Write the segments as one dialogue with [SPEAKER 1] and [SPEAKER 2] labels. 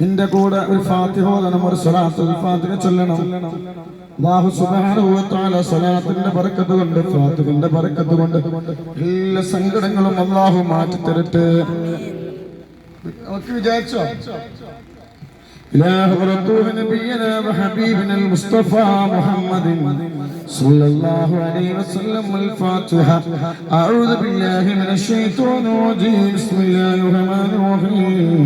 [SPEAKER 1] നിന്റെ കൂടെ ഒരു ഫാത്തിഹ ഓതണം, ഒരു സ്വലാത്തുൽ ഫാത്തിഹ ചൊല്ലണം. അല്ലാഹു സുബ്ഹാനഹു വ തആല സ്വലാത്തിന്റെ ബറക്കത്ത് കൊണ്ട്, ഫാത്തിഹയുടെ ബറക്കത്ത് കൊണ്ട് എല്ലാ സങ്കടങ്ങളും അല്ലാഹു മാറ്റി തരട്ടെ. നമുക്ക് വിചാരിച്ചോ إله ورسول نبينا وحبيبنا المصطفى محمد صلى الله عليه وسلم. الفاتحة. أعوذ بالله من الشيطان الرجيم. بسم الله الرحمن الرحيم.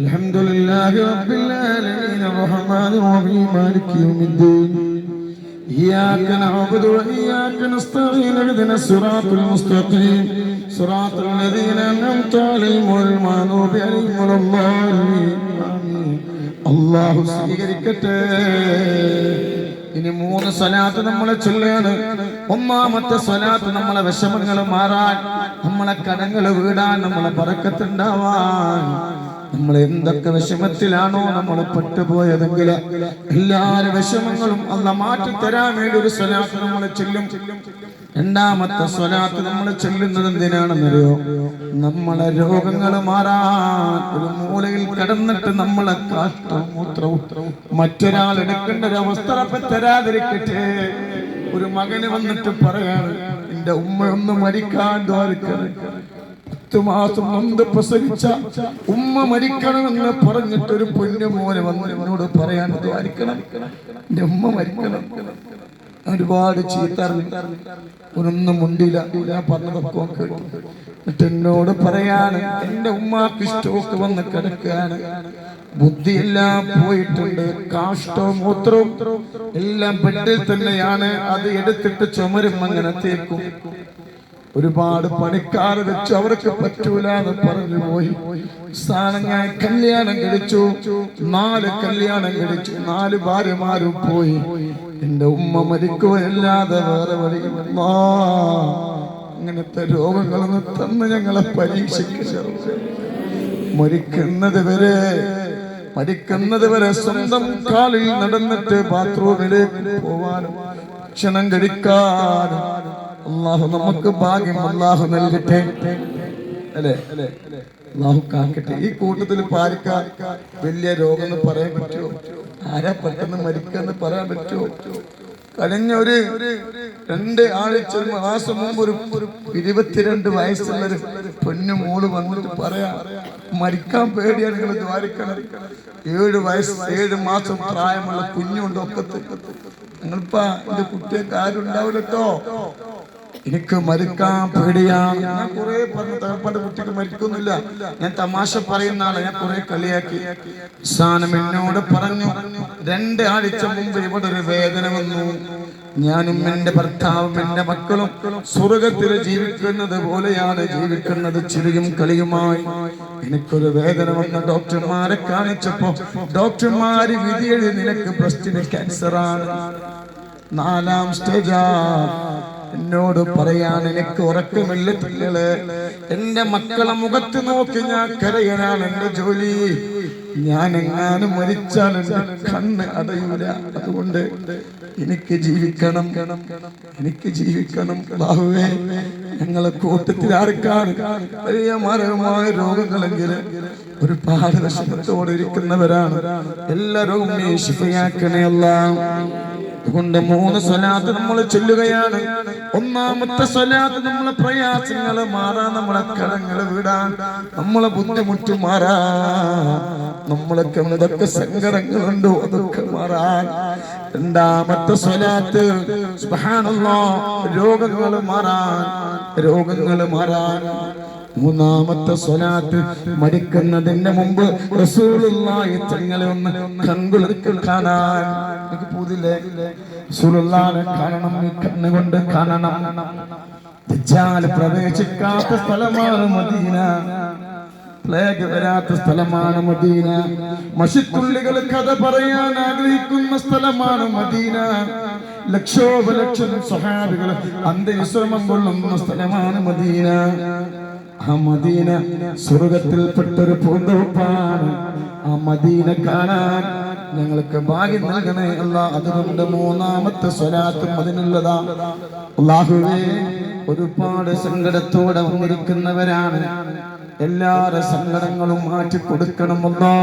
[SPEAKER 1] الحمد لله رب العالمين الرحمن الرحيم مالك يوم الدين. إياك نعبد وإياك نستعين. اهدنا الصراط المستقيم صراط الذين أنعمت عليهم غير المغضوب عليهم ولا الضالين. അല്ലാഹു സ്വീകരിക്കട്ടെ. ഇനി 3 സ്വലാത്ത് നമ്മളെ ചൊല്ലാണ്. ഒന്നാമത്തെ സ്വലാത്ത് നമ്മളെ വിഷമങ്ങൾ മാറാൻ, നമ്മളെ കടങ്ങൾ വീടാൻ, നമ്മളെ ബറക്കത്ത് ഉണ്ടാവാൻ. നമ്മൾ എന്തൊക്കെ വിഷമത്തിലാണോ നമ്മൾ പെട്ടുപോയതെങ്കിൽ എല്ലാ വിഷമങ്ങളും അല്ലാഹ് മാറ്റി തരാൻ വേണ്ടി ഒരു സ്വലാത്ത് നമ്മൾ ചൊല്ലും. രണ്ടാമത്തെ സ്വലാത്ത് നമ്മൾ ചൊല്ലുന്നത് എന്തിനാണെന്നറിയോ? നമ്മളെ രോഗങ്ങൾ മാറാൻ. ഒരു മൂലയിൽ കിടന്നിട്ട് നമ്മളെ കാഷ്ടവും മൂത്രവും മറ്റൊരാൾ എടുക്കേണ്ട ഒരു അവസ്ഥ തരാതിരിക്കട്ടെ. ഒരു മകന് വന്നിട്ട് പറയാണ്, എന്റെ ഉമ്മ ഒന്ന് മരിക്കാൻ ദ്വാരക്കണം. 10 മാസം നൊന്ത് പ്രസവിച്ച ഉമ്മ മരിക്കണമെന്ന് പറഞ്ഞിട്ട് ഒരു പൊന്നു മോനെ വന്ന് എന്നോട് പറയാൻ ദ്വാരിക്കണം, എന്റെ ഉമ്മ മരിക്കണം. ഒരുപാട് ചീത്ത ഒന്നും മുണ്ടില്ല. ഞാൻ പറഞ്ഞതൊക്കെ കേട്ടു. എന്നിട്ട് എന്നോട് പറയാണ്, എന്റെ ഉമ്മാക്ക് സ്റ്റോക്ക് വന്ന് കിടക്കുകയാണ്, ബുദ്ധിയെല്ലാം പോയിട്ടുണ്ട്, കാഷ്ടവും മൂത്രവും എല്ലാം ബെഡിൽ തന്നെയാണ്. അത് എടുത്തിട്ട് ചുമരും അങ്ങനെ തേക്കും. ഒരുപാട് പണിക്കാർ വെച്ചു, അവർക്ക് പറ്റൂല എന്ന് പറഞ്ഞു പോയി. ഞാൻ കല്യാണം കഴിച്ചു, 4 കല്യാണം കഴിച്ചു, 4 ഭാര്യമാരും പോയി. എന്റെ ഉമ്മ മരിക്കുകയല്ലാതെ വേറെ വഴിയില്ല. അങ്ങനത്തെ രോഗങ്ങളൊന്ന് തന്ന് ഞങ്ങളെ പരീക്ഷിക്കുക. മരിക്കുന്നത് വരെ സ്വന്തം കാലിൽ നടന്നിട്ട് ബാത്റൂമിലേക്ക് പോവാനും ഭക്ഷണം കഴിക്കാനും അല്ലാഹു നമുക്ക് ഭാഗ്യം അല്ലാഹു നൽകട്ടെ. അല്ലേ? അല്ലാഹു കാക്കട്ടെ. ഈ കൂട്ടത്തിൽ പാലിക്കാൻ വലിയ രോഗം എന്ന് പറയാൻ പറ്റുമോ? ആരാ പെട്ടെന്ന് മരിക്കാന്ന് പറയാൻ പറ്റുമോ? കഴിഞ്ഞ ഒരു 2 ആഴ്ച മാസം മുമ്പ് ഒരു 22 വയസ്സുള്ളൊരു പൊന്നു മോള് വന്നിട്ട് പറയാ, മരിക്കാൻ പേടിയാണ്, നിങ്ങൾ ദ്വാരിക്കണം. 7 മാസം പ്രായമുള്ള കുഞ്ഞുണ്ട് ഒക്കത്ത്. നിങ്ങളിപ്പാ എന്റെ കുട്ടിയൊക്കെ ആരും ഉണ്ടാവില്ലട്ടോ, എനിക്ക് മരിക്കാൻ പേടിയാണ്. ഞാൻ കുറെ പറഞ്ഞു, തകപ്പാന്റെ കുട്ടിക്ക് മരിക്കുന്നില്ല. ഞാൻ തമാശ പറയുന്നതാണ്, ഞാൻ കുറെ കളിയാക്കി. സാനം എന്നോട് പറഞ്ഞു, 2 ആഴ്ച മുമ്പ് ഇവിടെ ഒരു വേദന വന്നു. ഞാനും എന്റെ ഭർത്താവും എന്റെ മക്കളും സ്വർഗത്തിൽ ജീവിക്കുന്നത് പോലെയാണ് ജീവിക്കുന്നത്, ചിരിയും കളിയുമായി. എനിക്കൊരു വേദന വന്ന ഡോക്ടർമാരെ കാണിച്ചപ്പോ ഡോക്ടർമാര് വിധി എഴുതി, നിനക്ക് ബ്രസ്റ്റിന് ക്യാൻസറാണ്, 4ാം സ്റ്റേജാ. എന്നോട് പറയാൻ എനിക്ക് ഉറക്കമില്ലത്തില്ലേ. എന്റെ മക്കളെ മുഖത്ത് നോക്കി ഞാൻ കരയാനാണ് എന്റെ ജോലി. ഞാൻ എങ്ങാനും മരിച്ചാൽ എന്റെ കണ്ണ് അടയൂല. അതുകൊണ്ട് എനിക്ക് ജീവിക്കണം. ബാഹുവേ, ഞങ്ങളെ കൂട്ടത്തിൽ ആർക്കാണ് വലിയ മാരകമായ രോഗങ്ങളെങ്കിൽ ഒരുപാട് വിഷമത്തോടെ ഇരിക്കുന്നവരാണ്. എല്ലാവരും നീ ശിഫയാക്കണേ അല്ലാഹ്. അതുകൊണ്ട് 3 സ്വലാത്ത് നമ്മൾ ചൊല്ലുകയാണ്. ഒന്നാമത്തെ സ്വലാത്ത് നമ്മളെ പ്രയാസങ്ങൾ മാറാൻ, നമ്മളെ കടങ്ങൾ വിടാൻ, നമ്മളെ ബുദ്ധിമുട്ട് മാറാൻ, നമ്മളൊക്കെ എന്തൊക്കെ സങ്കടങ്ങളുണ്ടോ അതൊക്കെ മാറാൻ. രണ്ടാമത്തെ സ്വലാത്ത് സുബ്ഹാനല്ലാഹ്, രോഗങ്ങൾ മാറാൻ. മൂന്നാമത്തെ സ്വലാത്ത് മരിക്കുന്നതിന്റെ മുമ്പ് റസൂലുള്ളാഹി തങ്ങളെ ഒന്ന് കൺകുളിർക്കൽ കാണാൻ. നിങ്ങൾക്ക് പൂതില്ലേ? റസൂലുള്ളാഹിനെ കാണണം, ഈ കണ്ണുകൊണ്ട് കാണണം. ദജ്ജാൽ പ്രവേശിക്കാത്ത സ്ഥലമാണ് മദീന, പ്ലേഗ് വരാത്ത സ്ഥലമാണ് മദീന, മഷിത്തുള്ളികൾ കഥ പറയാൻ ആഗ്രഹിക്കുന്ന സ്ഥലമാണ് മദീന, ലക്ഷോപലക്ഷം സ്വഹാബികൾ അന്ത്യവിശ്രമം കൊള്ളുന്ന സ്ഥലമാണ് മദീന. ആ മദീന സ്വർഗത്തിൽപ്പെട്ടൊരു പൂന്തോപ്പാണ്. ആ മദീന കാണാൻ ഞങ്ങൾക്ക് ഭാഗ്യം നൽകണേ അല്ലാ. അതുകൊണ്ട് മൂന്നാമത്തെ സ്വലാത്തും അതിനുള്ളതാ. അല്ലാഹുവേ, ഒരുപാട് സങ്കടത്തോടെ വന്നിരിക്കുന്നവരാണ്. എല്ലാവരുടെ സങ്കടങ്ങളും മാറ്റി കൊടുക്കണം അല്ലാ.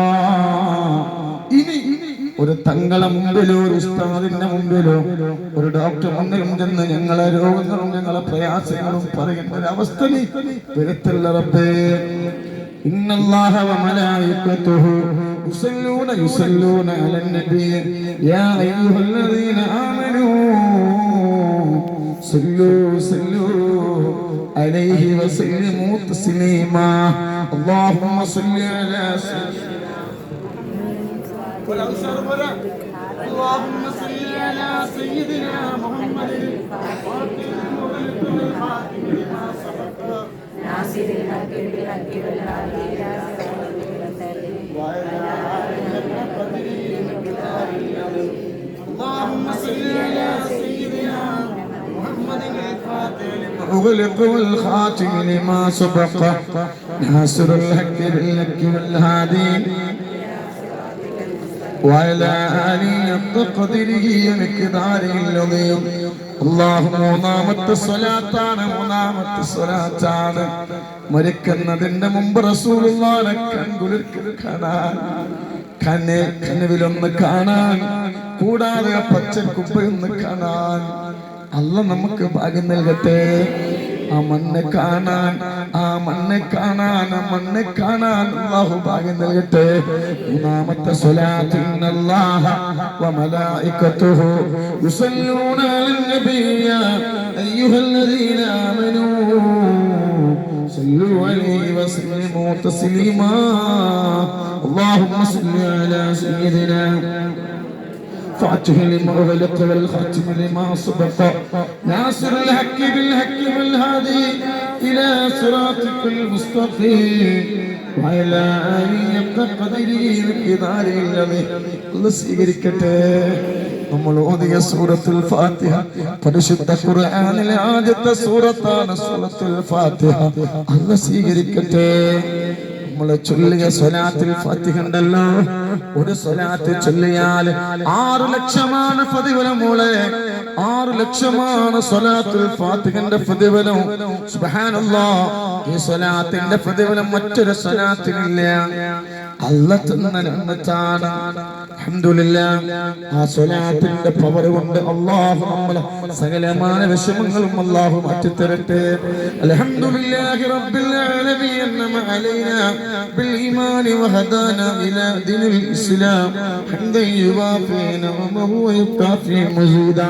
[SPEAKER 1] ഇനി ഒരു തങ്ങളെ മുമ്പിലോ ഒരു ഉസ്താദിന്റെ മുമ്പിലോ ഒരു ഡോക്ടർ മുന്നിലും ചെന്ന് ഞങ്ങളെ രോഗങ്ങളും ഞങ്ങളെ പ്രയാസങ്ങളും പറയുന്ന ഒരു അവസ്ഥ നീ വരുത്തല്ല റബ്ബേ. ഇന്നല്ലാഹ വമലായികതുഹു യുസല്ലൂന അലൻ നബി യാ അയ്യുഹല്ലദീന ആമനൂ സല്ലൂ അലൈഹി വസല്ലിമൂ തസ്ലീമാ. അല്ലാഹുമ്മ സല്ലി അലാ اللهم صل على سيدنا محمد ناصر الحق بالحق والهادي الى صراطك المستقيم وعلى اله اللهم صل على سيدنا محمد الفاتح لما أغلق والخاتم لما سبق ناصر الحق بالحق والهادي وعلى آله قدره ومقداره العظيم. اللهم മൂന്നാമത്തെ സ്വലാത്താണ് മരിക്കുന്നതിന്റെ മുമ്പ് റസൂലുള്ളാഹിനെ കൺകുളിർക്കൽ കാണാൻ, കനവിലൊന്ന് കാണാൻ, കൂടാതെ പച്ചക്കുപ്പയൊന്ന് കാണാൻ അല്ലാഹ് നമുക്ക് ഭാഗ്യം നൽകട്ടെ. ആ മണ്ണ് കാണാൻ അല്ലാഹു ഭാഗ്യം നൽകട്ടെ. മൂന്നാമത്തെ സ്വലാത്ത് ഇന്നല്ലാഹ വമലായികതുഹു യുസല്ലൂന അലൻ നബിയ്യ അയ്യുഹല്ലദീന ആമനൂ സല്ലു അലൈഹി വസല്ലിമൂ തസ്ലീമാ. അല്ലാഹുമ്മ സല്ലി അലാ സയ്യിദിനാ فاتح لما أغلق والخاتم لما سبق ناصر الحق بالحق والهادي إلى صراطك المستقيم وعلى آله قدره ومقداره العظيم. الله സ്വീകരിക്കട്ടെ. നമ്മൾ ഓതിയ സൂറത്തുൽ ഫാത്തിഹ പരിശുദ്ധ ഖുർആനിലെ ആദ്യത്തെ സൂറത്താണ് സൂറത്തുൽ ഫാത്തിഹ. Allah സ്വീകരിക്കട്ടെ. നമ്മള് ചൊല്ലിയ സ്വലാത്തുൽ ഫാത്തിഹ ഉണ്ടല്ലോ, ഒരു സ്വലാത്ത് ചൊല്ലിയാൽ 6 ലക്ഷമാണ് പ്രതിഫലം. മോളെ 6 ലക്ഷമാണ് സ്വലാത്തുൽ ഫാത്തിഹന്റെ പ്രതിഫലം. സുബ്ഹാനല്ലാഹ്, ഈ സ്വലാത്തിന്റെ പ്രതിഫലം മറ്റൊരു സ്വലാത്തിനില്ല. അല്ലാഹ് തന്ന നിഅമത്താണ്. അൽഹംദുലില്ലാഹ്. ആ സ്വലാത്തിന്റെ പവർ കൊണ്ട് അല്ലാഹു നമ്മളെ സകലമായ വിഷമങ്ങളും അല്ലാഹു മാറ്റി തരട്ടെ. അൽഹംദുലില്ലാഹി റബ്ബിൽ ആലമീൻ അൻഅമ അലൈനാ ബിൽ ഈമാനി വഹദാനാ ഇലാ ദീനിൽ ഇസ്ലാം ഹംദൻ യുവാഫി നിഅമഹു വയുകാഫി മസീദാ.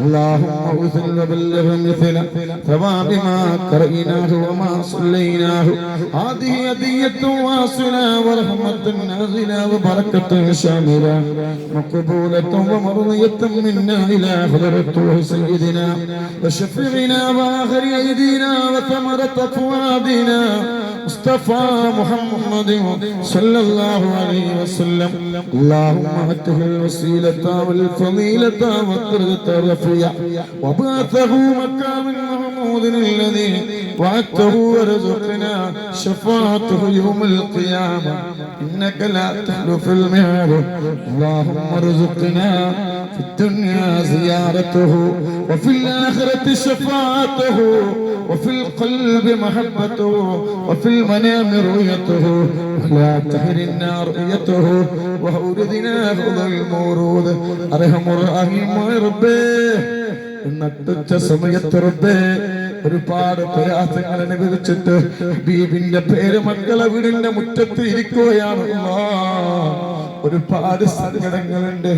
[SPEAKER 1] അല്ലാഹുമ്മ ഉസ്ൽ വബല്ലഗ മിസ്ല സവാബി മാ ഖറഅനാഹു വമാ സല്ലൈനാഹു ഹാദിഹി ഹദിയത്തു വാസിലാ വറഹ്മത്തുൻ നാസിലാ വബറകത്തുൻ ശാമിലാ മഖബൂലത്തുൻ വമർദിയത്തുൻ മിന്നാ ഇലാ ഹദറത്തു സയ്യിദിനാ വശഫീഇനാ വആഖിരി അയ്ദീനാ വതമറത ഫുആദിനാ മുസ്തഫാ മുഹമ്മദ് സല്ലല്ലാഹു അലൈഹി വസല്ലം. اللهم اته الوسيلة والفضيلة والدرجة الرفيعة وبعثه مكانا محمود الذي وعدته ورزقنا شفاعته يوم القيامة إنك لا تخلف الميعاد. اللهم ارزقنا في الدنيا زيارته وفي الآخرة شفاعته وفي القلب محبته وفي المنام رؤيته ولا تحرمنا رؤيته وأوردنا فضل المورود. أرحم الراحمين ربي നട്ടുച്ച സമയത്ത് റബ്ബേ ഒരുപാട് പ്രയാസങ്ങൾ അനുഭവിച്ചിട്ട് ഹബീബിന്റെ പേര് മക്കളെ വീടിന്റെ മുറ്റത്ത് ഇരിക്കുകയാണ്. ഒരുപാട് സങ്കടങ്ങളുണ്ട്,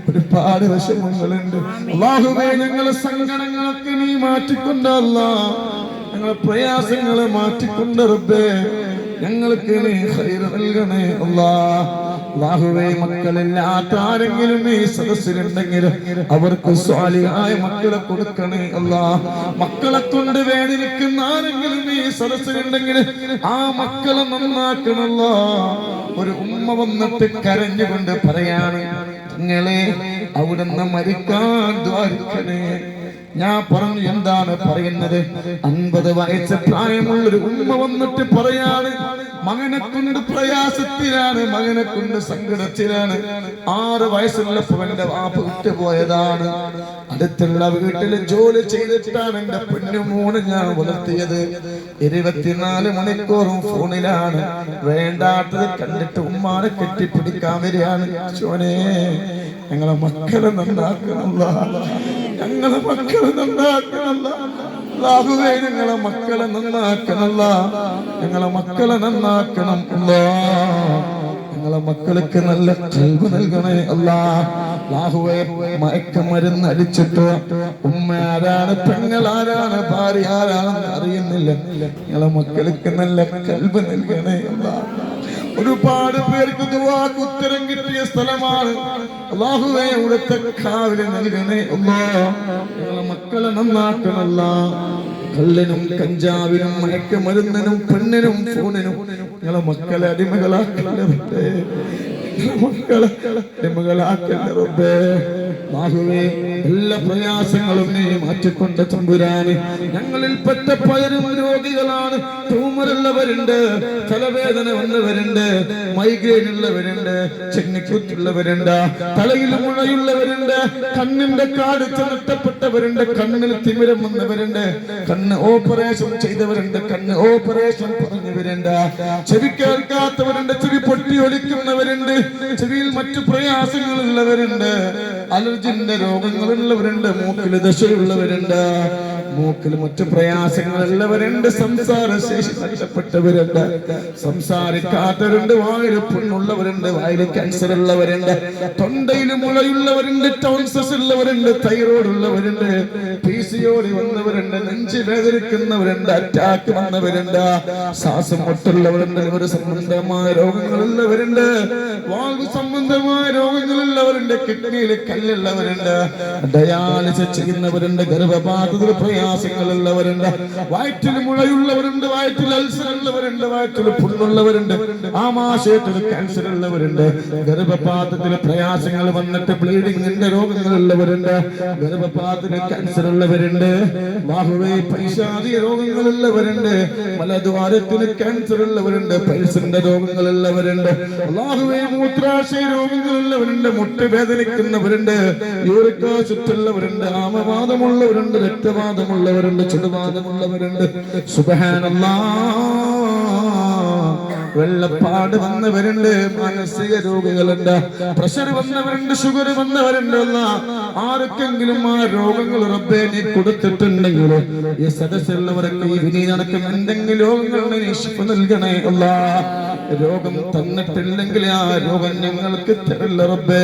[SPEAKER 1] ഒരുപാട് വിഷമങ്ങളുണ്ട്. അല്ലാഹുവേ, ഞങ്ങളെ സങ്കടങ്ങളൊക്കെ നീ മാറ്റിക്കൊണ്ട് അല്ലാഹ്, ഞങ്ങളെ പ്രയാസങ്ങളെ മാറ്റിക്കൊണ്ട് റബ്ബേ ഞങ്ങൾക്ക് നീ ഖൈർ നൽകണേ അല്ലാഹ്. അല്ലാഹുവേ, മക്കളില്ലാത്ത ആരെങ്കിലും ഈ സദസ്സിലുണ്ടെങ്കിൽ അവർക്ക് സ്വാലിഹായ മക്കളെ കൊടുക്കണേ അല്ലാഹ്. മക്കളെ കൊണ്ട് വേദനിക്കുന്ന ആരെങ്കിലും ഈ സദസ്സിലുണ്ടെങ്കിൽ ആ മക്കളെ നന്നാക്കണല്ലോ. ഒരു ഉമ്മ വന്നിട്ട് കരഞ്ഞുകൊണ്ട് പറയാണ്, നിങ്ങളെ അവിടുന്ന് മരിക്കാൻ ദ്വാരിക്കണേ, ഞാൻ പറഞ്ഞു എന്താണ് പറയുന്നത്? 50 വയസ്സ് പ്രായമുള്ളൊരു ഉമ്മ വന്നിട്ട് പറയാണ്, മകനെ കൊണ്ട് പ്രയാസത്തിലാണ്, മകനെ കൊണ്ട് സങ്കടത്തിലാണ്. 6 വയസ്സുള്ളപ്പോ എന്റെ വാപ്പ വിട്ടുപോയതാണ്. അടുത്തുള്ള വീട്ടിൽ ജോലി ചെയ്തിട്ടാണ് എന്റെ പൊന്നുമോനെ ഞാൻ വളർത്തിയത്. 24 മണിക്കൂറും ഫോണിലാണ്. വേണ്ടാത്തത് കണ്ടിട്ട് ഉമ്മാനെ കെട്ടിപ്പിടിക്കാൻ വരികയാണ്. ചോനെ, ഞങ്ങളെ മക്കളെ നന്നാക്കണല്ല, ഞങ്ങളെ മക്കളെ നന്നാക്കണല്ല, അല്ലാഹുവേ ഞങ്ങളെ മക്കളെ നന്നാക്കണല്ല, ഞങ്ങളെ മക്കളെ നന്നാക്കണം അല്ലാഹ്. ഞങ്ങളെ മക്കൾക്ക് നല്ല ഖൽബ് നൽകണേ അല്ലാഹ്. അല്ലാഹുവേ, മയക്കമരുന്ന് അടിച്ചിട്ട് ഉമ്മ ആരാണ്, പെങ്ങൾ ആരാണ്, ഭാര്യ ആരാണെന്ന് അറിയുന്നില്ല. ഞങ്ങളെ മക്കൾക്ക് നല്ല ഖൽബ് നൽകണേ അല്ലാഹ്. ഒരുപാട് പേർക്ക് ദുആക്ക് ഉത്തരം കിട്ടിയ സ്ഥലമാണ്. അല്ലാഹുവേ, അവിടുത്തെ കാവല് നൽകണേ അല്ലാഹ്. ഞങ്ങളെ മക്കളെ നന്നാക്കണല്ല. കള്ളിനും കഞ്ചാവിനും മയക്കമരുന്നിനും പെണ്ണിനും ഫോണിനും ഞങ്ങളെ മക്കളെ അടിമകളാക്കല്ലേ റബ്ബേ, മക്കളെ അടിമകളാക്കല്ലേ റബ്ബേ. അല്ലാഹുവേ, എല്ലാ പ്രയാസങ്ങളും നീ മാറ്റിക്കൊണ്ട് തമ്പുരാനെ. ഞങ്ങളിൽ പെട്ട പലരും രോഗികളാണ്. ട്യൂമറുള്ളവരുണ്ട്, തലവേദന വന്നവരുണ്ട്, മൈഗ്രെയിൻ ഉള്ളവരുണ്ട്, ചെന്നിക്കുത്തുള്ളവരുണ്ട്, തലയിൽ മുഴയുള്ളവരുണ്ട്, കണ്ണിന്റെ കാഴ്ച നഷ്ടപ്പെട്ടവരുണ്ട്, കണ്ണിൽ തിമിരം വന്നവരുണ്ട്, കണ്ണ് ഓപ്പറേഷൻ ചെയ്തവരുണ്ട്, കണ്ണ് ഓപ്പറേഷൻ പറഞ്ഞവരുണ്ട്, ചെവി കേൾക്കാത്തവരുണ്ട്, ചെവി പൊട്ടി ഒലിക്കുന്നവരുണ്ട്, ചെവിയിൽ മറ്റു പ്രയാസങ്ങളുള്ളവരുണ്ട്, അലർജിന്റെ രോഗങ്ങളുള്ളവരുണ്ട്, മൂക്കിൽ ദശയുള്ളവരുണ്ട്, മൂക്കിൽ മറ്റു പ്രയാസങ്ങളുള്ളവരുണ്ട്, സംസാരശേഷി നഷ്ടപ്പെട്ടവരുണ്ട്, സംസാരിക്കാത്തവരുണ്ട്, വായിൽ പുണ്ണുള്ളവരുണ്ട്, വായിൽ ക്യാൻസർ ഉള്ളവരുണ്ട്, തൊണ്ടയിൽ മുളയുള്ളവരുണ്ട്, ടോൺസസ് ഉള്ളവരുണ്ട്, തൈറോയ്ഡ് ഉള്ളവരുണ്ട്, PCOD വന്നവരുണ്ട്, നെഞ്ച് വേദനിക്കുന്നവരുണ്ട്, അറ്റാക്ക് വന്നവരുണ്ട്, ശ്വാസം മുട്ടുള്ളവരുണ്ട്, ലിവർ സംബന്ധമായ രോഗങ്ങളുള്ളവരുണ്ട്, വാൽവ് സംബന്ധമായ രോഗങ്ങളുള്ളവരുണ്ട്, കിഡ്നിയിൽ കല്ലുള്ളവരുണ്ട്, ഡയാലിസിസ് ചെയ്യുന്നവരുണ്ട്, ഗർഭപാത്രത്തിൽ പ്രയാസങ്ങളുള്ളവരുണ്ട്, വയറ്റിൽ മുഴയുള്ളവരുണ്ട്, വയറ്റിൽ അൾസർ ഉള്ളവരുണ്ട്, വയറ്റിൽ പുണ്ണുള്ളവരുണ്ട്, ആമാശയത്തിൽ ക്യാൻസർ ഉള്ളവരുണ്ട്, ഗർഭപാത്രത്തിൽ പ്രയാസങ്ങൾ വന്നിട്ട് ബ്ലീഡിങ്ങിന്റെ രോഗങ്ങളുള്ളവരുണ്ട്, ഗർഭപാത്രത്തിൽ ക്യാൻസർ ഉള്ളവരുണ്ട്, ബാഹുവേ പൈശാചിക രോഗങ്ങളുള്ളവരുണ്ട്, മലദ്വാരത്തിന് ക്യാൻസർ ഉള്ളവരുണ്ട്, പൈൽസിന്റെ രോഗങ്ങളുള്ളവരുണ്ട്, അല്ലാഹുവേ മൂത്രാശയ രോഗങ്ങളുള്ളവരുണ്ട്, മുട്ട് വേദനിക്കുന്നവരുണ്ട്, യൂറിക് ആസിഡ് ഉള്ളവരുണ്ട്, ആമവാദമുള്ളവരുണ്ട്, രക്തവാദമുള്ളവരുണ്ട്, ചുടുവാദമുള്ളവരുണ്ട്. സുബ്ഹാനല്ലാഹ്, വെള്ളപ്പാട് വന്നവരുണ്ട്, മാനസിക രോഗികളുണ്ട്, പ്രഷർ വന്നവരുണ്ട്, ഷുഗർ വന്നവരുണ്ട്. ആർക്കെങ്കിലും ആ രോഗങ്ങൾ റബ്ബേ നീ കൊടുത്തിട്ടുണ്ടെങ്കിൽ ഈ സദസ്സുള്ളവരൊക്കെ ഈ വിനീതടക്കം എന്തെങ്കിലും രോഗങ്ങളുടെ നീ ശിഫ നൽകണേ അല്ലാഹ്. രോഗം തന്നിട്ടില്ലെങ്കിൽ ആ രോഗം ഞങ്ങൾക്ക് തരല്ല റബ്ബേ,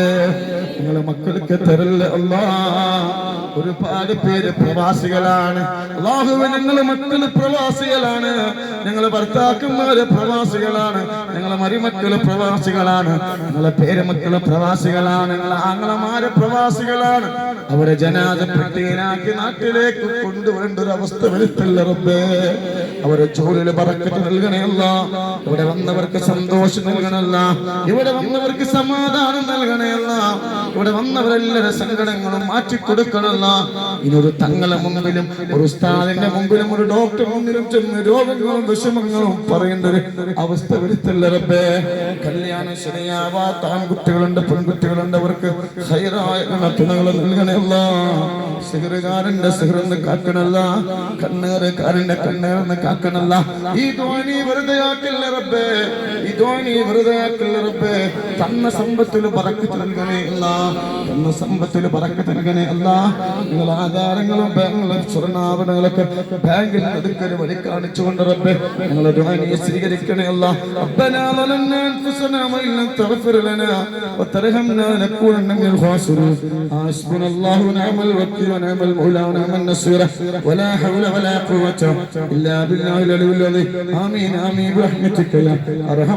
[SPEAKER 1] ഞങ്ങളെ മക്കൾക്ക് തരല്ല അല്ലാഹ്. ഒരുപാട് പേര് പ്രവാസികളാണ്. അല്ലാഹുവേ, ഞങ്ങളെ മക്കള് പ്രവാസികളാണ്, ഞങ്ങളെ ഭർത്താക്കന്മാര് പ്രവാസികളാണ്, ഞങ്ങളെ മരുമക്കള് പ്രവാസികളാണ്, ഞങ്ങളെ പേരമക്കള് പ്രവാസികളാണ്, ഞങ്ങളെ ആങ്ങളമാര് പ്രവാസികളാണ്. അവരെ ജനാസ പെട്ടിയിലാക്കി നാട്ടിലേക്ക് കൊണ്ടുവരേണ്ട ഒരു അവസ്ഥ വരുത്തല്ല റബ്ബേ. അവരെ ജോലിയിൽ ബറക്കത്ത് നൽകണേ അല്ലാഹ്. ഇവിടെ വന്നവർക്ക് സന്തോഷം നൽകണേ അല്ലാഹ്. ഇവിടെ വന്നവർക്ക് സമാധാനം നൽകണേ അല്ലാഹ്. ഇവിടെ വന്നവരെല്ലാവരുടെ സങ്കടങ്ങളും മാറ്റിക്കൊടുക്കണം അല്ലാഹ്. ഇനൊരു തങ്ങളെ മുമ്പിലും ഒരു ഉസ്താദിന്റെ മുമ്പിലും ഒരു ഡോക്ടർ മുമ്പിലും ചെന്ന് രോഗങ്ങളും വിഷമങ്ങളും പറയേണ്ട ഒരു അവസ്ഥ വരുത്തല്ല റബ്ബേ. കല്യാണം ശരിയാവാത്ത ആൺകുട്ടികളുണ്ട്, പെൺകുട്ടികളുണ്ട്, അവർക്ക് ഖൈറായ തുണകൾ നൽകണേ അല്ലാഹ്. സിഹറുകാരന്റെ സിഹറിന്ന് കാക്കണല്ല, കണ്ണേറുകാരന്റെ കണ്ണേറിന്ന് കാക്കണല്ല. ഈ ദുആ നീ വെറുതെ ആക്കല്ല റബ്ബേ, ഈ ദുആ നീ വെറുതെ ആക്കല്ല റബ്ബേ. തന്ന സമ്പത്തിൽ ബറക്കത്ത് നൽകണേ അല്ലാഹ്, തന്ന സമ്പത്തിൽ ബറക്കത്ത് നൽകണേ അല്ലാഹ്. നിങ്ങൾ ആധാരങ്ങളും ബാങ്കുകളും സ്വർണ്ണാഭരണങ്ങളൊക്കെ ബാങ്കിൽ എടുക്കൽ വഴി കാണിച്ചുകൊണ്ട് റബ്ബേ ഞങ്ങളെ ദുആ നീ സ്വീകരിക്കണേ അല്ലാഹ്. റബ്ബനാ ളലംനാ അൻഫുസനാ വഇൻ ലം തഗ്ഫിർ ലനാ വതർഹംനാ ലനകൂനന്ന മിനൽ ഖാസിരീൻ. ഹസ്ബുനല്ലാഹു വനിഅമൽ വക്കീൽ ونعم المولى ونعم النصير ولا حول ولا قوة إلا بالله العلي العظيم. آمين آمين برحمتك يا أرحم